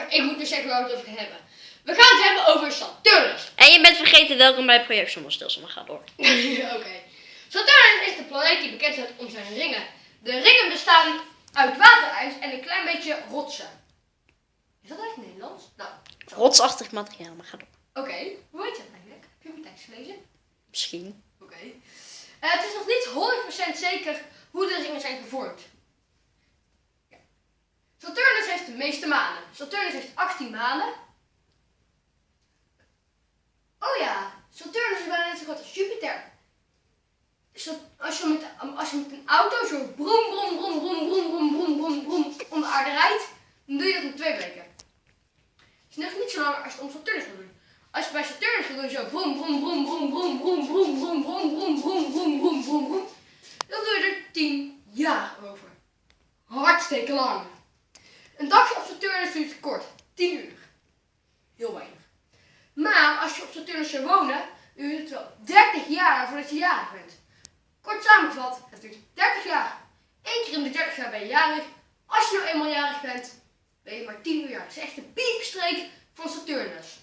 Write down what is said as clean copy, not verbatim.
ik moet dus zeggen waar we het over gaan hebben. We gaan het hebben over Saturnus. En je bent vergeten welkom bij Project Zonnestelsel, maar ga door. Oké. Saturnus is de planeet die bekend staat om zijn ringen. De ringen bestaan uit waterijs en een klein beetje rotsen. Is dat echt Nederlands? Nou, Rotsachtig materiaal, maar ga door. oké. Hoe weet je dat eigenlijk? Heb je mijn tekst gelezen? Misschien. Oké. Het is nog niet 100% zeker hoe de ringen zijn gevormd. Ja. Saturnus heeft de meeste manen. Saturnus heeft 18 manen. Oh ja, Saturnus is bijna net zo groot als Jupiter. Als je met een auto zo brom brom brom brom brom brom brom brom brom om de aarde rijdt, dan doe je dat in 2 weken. Het is nog niet zo lang als je het om Saturnus wil doen. Als je bij Saturnus wil doen zo brom brom brom brom brom brom brom brom brom brom brom brom brom brom brom, dan doe je er 10 jaar over. Hartstikke lang. Een dagje op Saturnus duurt kort, 10 uur. Heel weinig. Maar als je op Saturnus zou wonen, duurt het wel 30 jaar voordat je jarig bent. Kort samengevat, het duurt 30 jaar. 1 keer in de 30 jaar ben je jarig. Als je nou eenmaal jarig bent, ben je maar 10 uur jarig. Het is echt de piepstreek van Saturnus.